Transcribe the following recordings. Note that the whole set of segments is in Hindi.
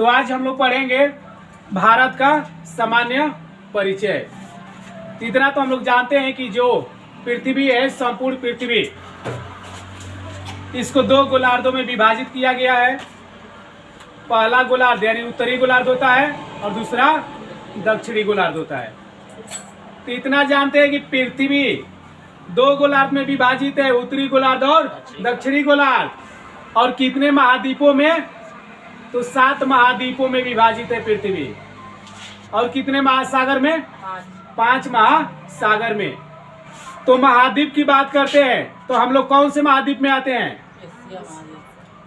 तो आज हम लोग पढ़ेंगे भारत का सामान्य परिचय। इतना तो हम लोग जानते हैं कि जो पृथ्वी है, संपूर्ण पृथ्वी, इसको दो गोलार्धों में विभाजित किया गया है। पहला गोलार्ध यानी उत्तरी गोलार्ध होता है और दूसरा दक्षिणी गोलार्ध होता है। तो इतना जानते हैं कि पृथ्वी दो गोलार्ध में विभाजित है, उत्तरी गोलार्ध और दक्षिणी गोलार्ध। और कितने महाद्वीपों में? तो 7 महाद्वीपों में विभाजित है पृथ्वी। और कितने महासागर में? 5 महासागर में। तो महाद्वीप की बात करते हैं तो हम लोग कौन से महाद्वीप में आते हैं?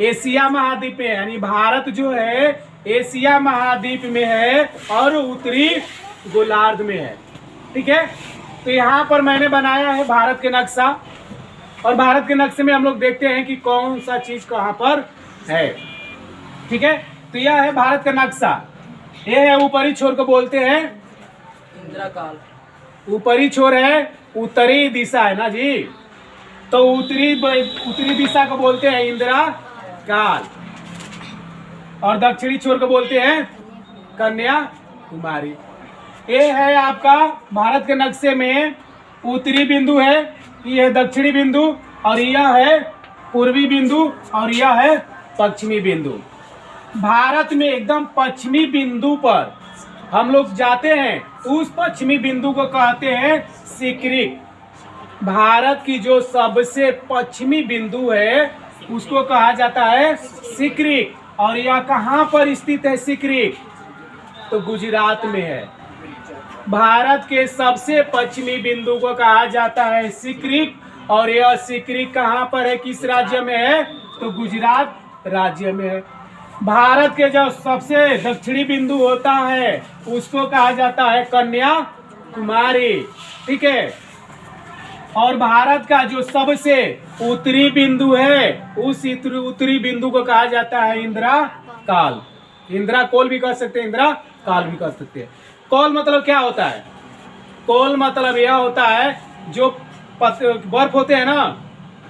एशिया महाद्वीप में, यानी भारत जो है एशिया महाद्वीप में है और उत्तरी गोलार्ध में है। ठीक है, तो यहाँ पर मैंने बनाया है भारत के नक्शा, और भारत के नक्शे में हम लोग देखते हैं कि कौन सा चीज कहाँ पर है। ठीक है, तो यह है भारत का नक्शा। ये है ऊपरी छोर को बोलते हैं इंद्रकाल। ऊपरी छोर है उत्तरी दिशा, है ना जी। तो उत्तरी दिशा को बोलते हैं इंदिरा काल, और दक्षिणी छोर को बोलते हैं कन्याकुमारी। ये है आपका भारत के नक्शे में उत्तरी बिंदु है, ये है दक्षिणी बिंदु, और यह है पूर्वी बिंदु, और यह है पश्चिमी बिंदु। भारत में एकदम पश्चिमी बिंदु पर हम लोग जाते हैं, उस पश्चिमी बिंदु को कहते हैं सिक्रिक। भारत की जो सबसे पश्चिमी बिंदु है उसको कहा जाता है सिक्रिक। और यह कहाँ पर स्थित है सिक्रिक? तो गुजरात में है। भारत के सबसे पश्चिमी बिंदु को कहा जाता है सिक्रिक, और यह सिक्रिक कहाँ पर है, किस राज्य में है? तो गुजरात राज्य में है। भारत के जो सबसे दक्षिणी बिंदु होता है उसको कहा जाता है कन्याकुमारी। ठीक है, और भारत का जो सबसे उत्तरी बिंदु है उस उत्तरी बिंदु को कहा जाता है इंदिरा काल। इंदिरा कोल भी कह सकते हैं, इंदिरा काल भी कह सकते हैं। कोल मतलब क्या होता है? कोल मतलब यह होता है जो बर्फ होते हैं ना,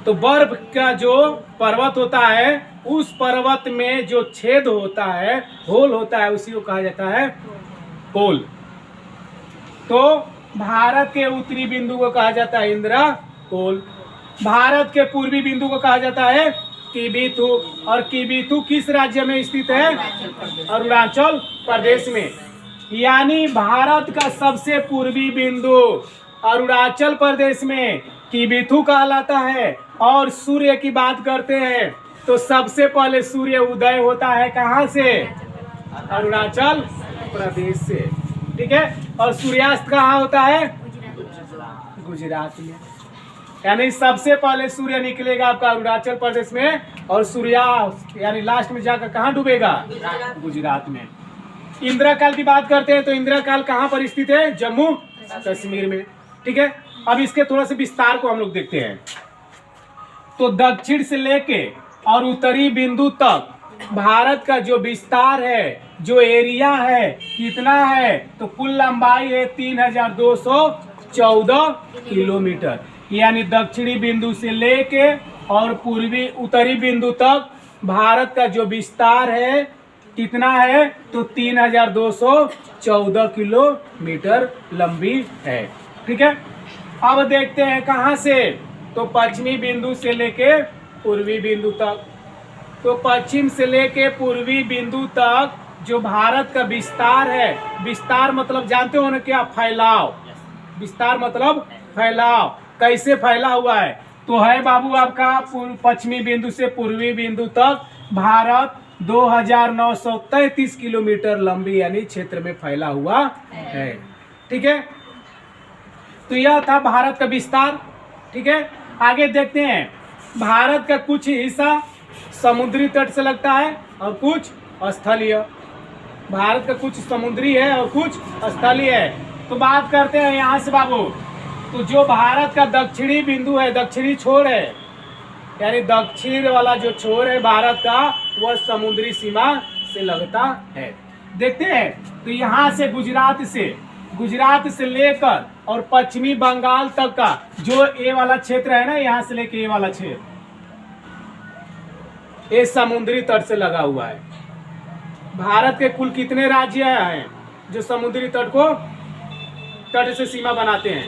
तो बर्फ का जो पर्वत होता है उस पर्वत में जो छेद होता है, होल होता है, उसी को कहा जाता है कोल। तो भारत के उत्तरी बिंदु को कहा जाता है इंदिरा कोल। भारत के पूर्वी बिंदु को कहा जाता है किबिथु, और किबिथु किस राज्य में स्थित है? अरुणाचल प्रदेश में। यानी भारत का सबसे पूर्वी बिंदु अरुणाचल प्रदेश में किबिथु कहलाता है। और सूर्य की बात करते हैं तो सबसे पहले सूर्य उदय होता है कहाँ से? अरुणाचल प्रदेश से। ठीक है, और सूर्यास्त कहाँ होता है? गुजरात में। यानी सबसे पहले सूर्य निकलेगा आपका अरुणाचल प्रदेश में, और सूर्यास्त यानी लास्ट में जाकर कहाँ डूबेगा? गुजरात में। इंदिरा काल की बात करते हैं तो इंदिरा काल कहाँ पर स्थित है? जम्मू कश्मीर में। ठीक है, अब इसके थोड़ा सा विस्तार को हम लोग देखते हैं। तो दक्षिण से लेके और उत्तरी बिंदु तक भारत का जो विस्तार है, जो एरिया है, कितना है? तो कुल लंबाई है 3214 किलोमीटर। यानी दक्षिणी बिंदु से लेके और पूर्वी उत्तरी बिंदु तक भारत का जो विस्तार है कितना है? तो 3214 किलोमीटर लंबी है। ठीक है, अब देखते हैं कहाँ से? तो पश्चिमी बिंदु से लेके पूर्वी बिंदु तक। तो पश्चिम से लेके पूर्वी बिंदु तक जो भारत का विस्तार है, विस्तार मतलब जानते हो ना क्या? फैलाव। विस्तार मतलब फैलाव। कैसे फैला हुआ है? तो है बाबू आपका पश्चिमी बिंदु से पूर्वी बिंदु तक भारत 2933 किलोमीटर लंबी यानी क्षेत्र में फैला हुआ है। ठीक है, तो यह था भारत का विस्तार। ठीक है, आगे देखते हैं। भारत का कुछ हिस्सा समुद्री तट से लगता है और कुछ स्थलीय। भारत का कुछ समुद्री है और कुछ स्थलीय है। तो बात करते हैं यहाँ से बाबू। तो जो भारत का दक्षिणी बिंदु है, दक्षिणी छोर है, यानी दक्षिण वाला जो छोर है भारत का, वह समुद्री सीमा से लगता है। देखते हैं, तो यहाँ से गुजरात से लेकर और पश्चिमी बंगाल तक का जो ए वाला क्षेत्र है ना, यहाँ से लेकर ए वाला क्षेत्र, ये समुद्री तट से लगा हुआ है। भारत के कुल कितने राज्य हैं जो समुद्री तट से सीमा बनाते हैं?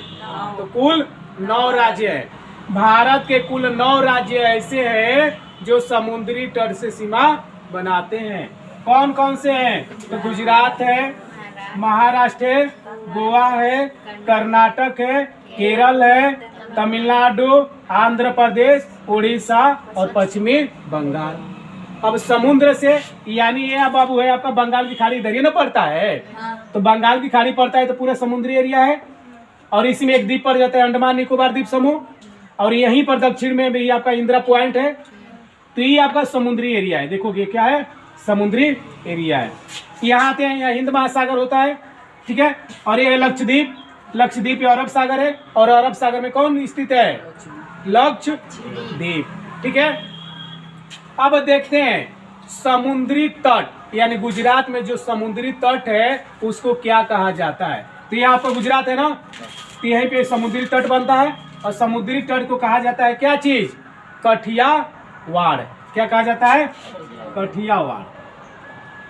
तो कुल 9 राज्य है। भारत के कुल 9 राज्य ऐसे हैं जो समुद्री तट से सीमा बनाते हैं। कौन कौन से हैं? तो गुजरात है, महाराष्ट्र है, गोवा है, कर्नाटक है, केरल है, तमिलनाडु, आंध्र प्रदेश, उड़ीसा और पश्चिमी बंगाल। अब समुद्र से यानी ये बाबू है आपका बंगाल की खाड़ी इधर ही ना पड़ता है, तो बंगाल की खाड़ी पड़ता है तो पूरा समुद्री एरिया है। और इसमें एक द्वीप पड़ जाता है अंडमान निकोबार द्वीप समूह, और यहीं पर दक्षिण में भी आपका इंदिरा पॉइंट है। तो ये आपका समुद्री एरिया है। देखोगे क्या है? समुद्री एरिया है। यहाँ आते हैं, यहाँ हिंद महासागर होता है, ठीक है। और ये है लक्षद्वीप, लक्षद्वीप अरब सागर है, और अरब सागर में कौन स्थित है? लक्षद्वीप, ठीक है। अब देखते हैं समुद्री तट यानी गुजरात में जो समुद्री तट है उसको क्या कहा जाता है। तो यहाँ पर गुजरात है ना, तो यहीं पे समुद्री तट बनता है, और समुद्री तट को कहा जाता है क्या चीज? कठियावाड़। क्या कहा जाता है? कठियावाड़।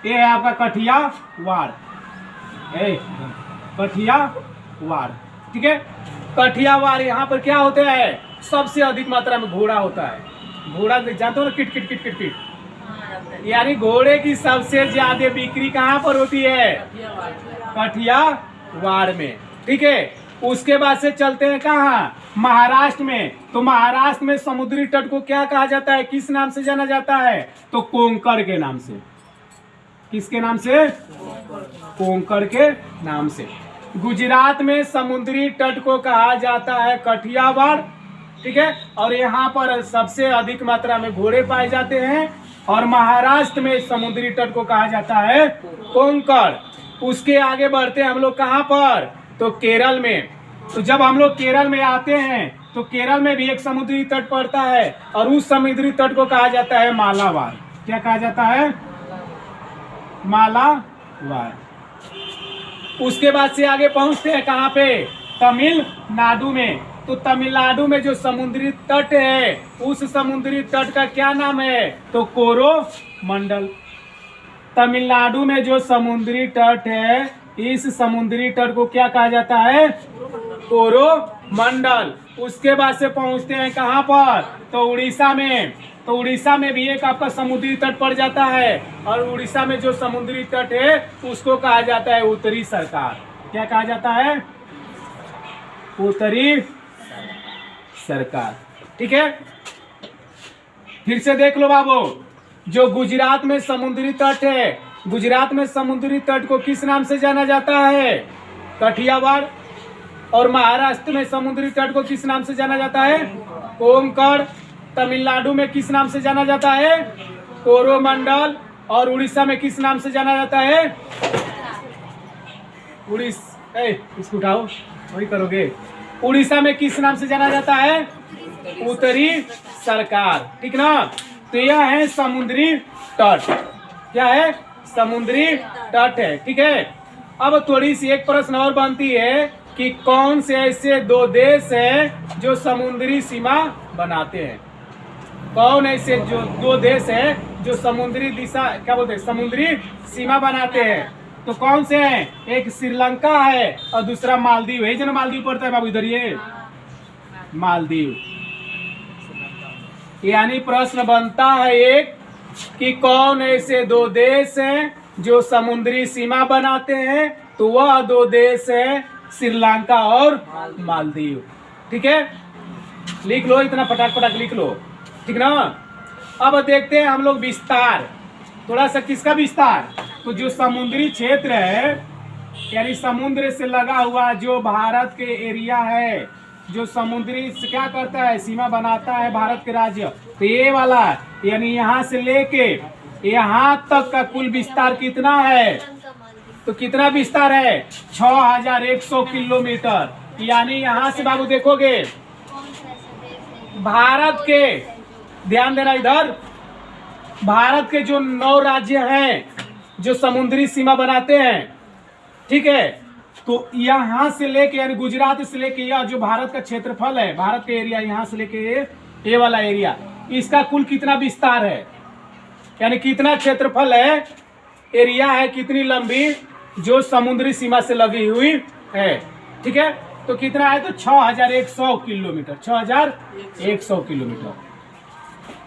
ये है आपका कठियावाड़, कठियावाड़, ठीक है। कठियावाड़ यहाँ पर क्या होता है? सबसे अधिक मात्रा में घोड़ा होता है। घोड़ा जानते हो ना, kit kit kit kit kit, यानी घोड़े की सबसे ज्यादा बिक्री कहाँ पर होती है? कठियावाड़ में, ठीक है। उसके बाद से चलते हैं कहाँ? महाराष्ट्र में। तो महाराष्ट्र में समुद्री तट को क्या कहा जाता है? किस नाम से जाना जाता है? तो कोंकण के नाम से। किसके नाम से? कोंकण के नाम से। गुजरात में समुद्री तट को कहा जाता है कठियावाड़, ठीक है। और यहाँ पर सबसे अधिक मात्रा में घोड़े पाए जाते हैं। और महाराष्ट्र में समुद्री तट को कहा जाता है कोंकण। उसके आगे बढ़ते हैं हम लोग कहाँ पर? तो केरल में। तो जब हम लोग केरल में आते हैं तो केरल में भी एक समुद्री तट पड़ता है, और उस समुद्री तट को कहा जाता है मालाबार। क्या कहा जाता है? मालाबार। उसके बाद से आगे पहुंचते हैं कहाँ पे? तमिलनाडु में। तो तमिलनाडु में जो समुद्री तट है उस समुद्री तट का क्या नाम है? तो कोरोमंडल। तमिलनाडु में जो समुद्री तट है इस समुद्री तट को क्या कहा जाता है? कोरोमंडल। उसके बाद से पहुंचते हैं कहाँ पर? तो उड़ीसा में। तो उड़ीसा में भी एक आपका समुद्री तट पड़ जाता है, और उड़ीसा में जो समुद्री तट है उसको कहा जाता है उत्तरी सरकार। क्या कहा जाता है? उत्तरी सरकार, ठीक है। फिर से देख लो बाबू, जो गुजरात में समुद्री तट है, गुजरात में समुद्री तट को किस नाम से जाना जाता है? कठियावाड़। और महाराष्ट्र में समुद्री तट को किस नाम से जाना जाता है? कोंकण। तमिलनाडु में किस नाम से जाना जाता है? कोरोमंडल। और उड़ीसा में किस नाम से जाना जाता है? इसको उठाओ, वही करोगे। उड़ीसा में किस नाम से जाना जाता है? उत्तरी सरकार, ठीक ना। तो यह है समुद्री तट। क्या है? समुद्री तट है, ठीक है। अब थोड़ी सी एक प्रश्न और बनती है कि कौन से ऐसे 2 देश हैं जो समुद्री सीमा बनाते हैं? कौन ऐसे जो 2 देश हैं जो समुद्री दिशा क्या बोलते हैं? समुद्री सीमा बनाते हैं। तो कौन से हैं? एक श्रीलंका है और दूसरा मालदीव है। जो मालदीव पड़ता है बाबू इधर, ये मालदीव। यानी प्रश्न बनता है एक कि कौन ऐसे 2 देश हैं जो समुद्री सीमा बनाते हैं? तो वह 2 देश हैं श्रीलंका और मालदीव, ठीक है। लिख लो, इतना फटाक फटाक लिख लो, ठीक ना। अब देखते हैं हम लोग विस्तार, थोड़ा सा किसका विस्तार? तो जो समुद्री क्षेत्र है यानी समुद्र से लगा हुआ जो भारत के एरिया है, जो समुद्री से क्या करता है? सीमा बनाता है भारत के राज्य। तो ये वाला यानी यहाँ से लेके यहाँ तक का कुल विस्तार कितना है? तो कितना विस्तार है? 6100 किलोमीटर। यानी यहाँ से बाबू देखोगे भारत के, ध्यान देना इधर, भारत के जो 9 राज्य हैं जो समुद्री सीमा बनाते हैं, ठीक है। तो यहाँ से लेके यानी गुजरात से लेके यह जो भारत का क्षेत्रफल है, भारत का एरिया, यहाँ से लेके ये वाला एरिया, इसका कुल कितना विस्तार है? यानी कितना क्षेत्रफल है? एरिया है कितनी लंबी जो समुद्री सीमा से लगी हुई है। ठीक है, तो कितना है तो 6100 किलोमीटर, 6100 किलोमीटर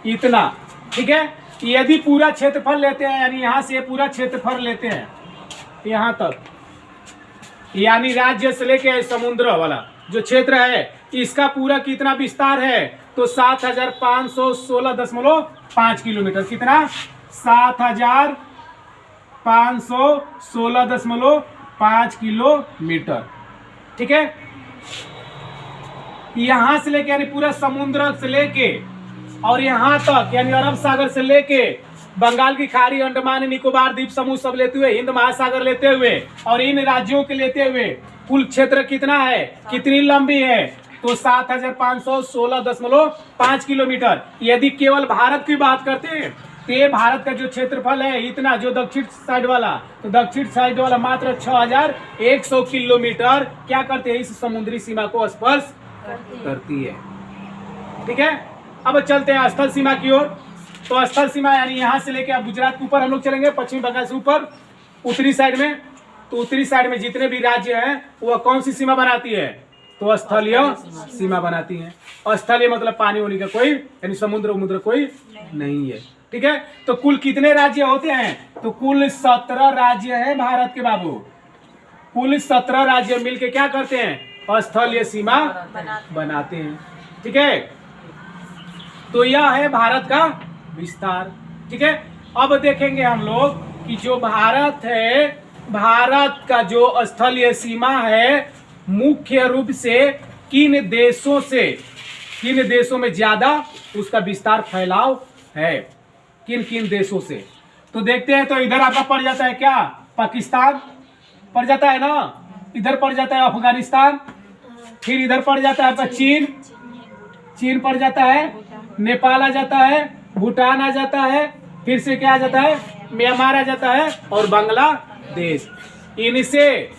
इतना। ठीक है, यदि पूरा क्षेत्रफल लेते हैं यानी यहाँ से पूरा क्षेत्रफल लेते हैं यहाँ तक, यानी राज्य से लेके समुद्र वाला जो क्षेत्र है इसका पूरा कितना विस्तार है तो 7516.5 किलोमीटर। कितना? 7516.5 किलोमीटर। ठीक है, यहां से लेके यानी पूरा समुद्र से लेके और यहाँ तक यानी अरब सागर से लेके बंगाल की खाड़ी, अंडमान निकोबार द्वीप समूह सब लेते हुए, हिंद महासागर लेते हुए और इन राज्यों के लेते हुए कुल क्षेत्र कितना है, कितनी लंबी है तो 7516.5 किलोमीटर। यदि केवल भारत की बात करते हैं तो ये भारत का जो क्षेत्रफल है इतना, जो दक्षिण साइड वाला, तो दक्षिण साइड वाला मात्र 6100 किलोमीटर क्या करते हैं, इस समुद्री सीमा को स्पर्श करती है। ठीक है, अब चलते हैं स्थल सीमा की ओर। तो स्थल सीमा यानी यहाँ से लेके अब गुजरात के ऊपर हम लोग चलेंगे, पश्चिमी बंगाल से ऊपर उत्तरी साइड में। तो उत्तरी साइड में जितने भी राज्य हैं वह कौन सी सीमा बनाती है तो स्थलीय सीमा बनाती है। और स्थलीय मतलब पानी होने का कोई यानी समुद्र कोई नहीं है। ठीक है, तो कुल कितने राज्य होते हैं तो कुल 17 राज्य हैं भारत के बाबू। कुल 17 राज्य मिलके क्या करते हैं स्थलीय सीमा बनाते हैं। ठीक है, तो यह है भारत का विस्तार। ठीक है, अब देखेंगे हम लोग कि जो भारत है, भारत का जो स्थलीय सीमा है मुख्य रूप से किन देशों में ज्यादा उसका विस्तार फैलाव है, किन किन देशों से। तो देखते हैं, तो इधर आपका पड़ जाता है क्या पाकिस्तान पड़ जाता है ना, इधर पड़ जाता है अफगानिस्तान, फिर इधर पड़ जाता है आपका चीन पड़ जाता है, नेपाल आ जाता है, भूटान आ जाता है, फिर से क्या आ जाता है म्यांमार आ जाता है और बांग्लादेश। इनसे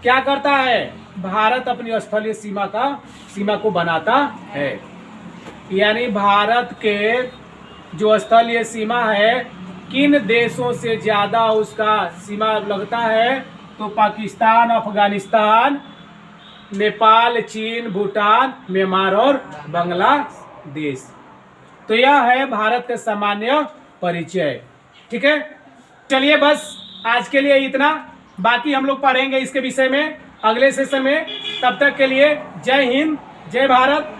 क्या करता है भारत अपनी स्थलीय सीमा को बनाता है। यानी भारत के जो स्थलीय सीमा है किन देशों से ज्यादा उसका सीमा लगता है तो पाकिस्तान, अफगानिस्तान, नेपाल, चीन, भूटान, म्यांमार और बांग्लादेश। तो यह है भारत का सामान्य परिचय। ठीक है, चलिए बस आज के लिए इतना, बाकी हम लोग पढ़ेंगे इसके विषय में अगले सेशन में। तब तक के लिए जय हिंद, जय भारत।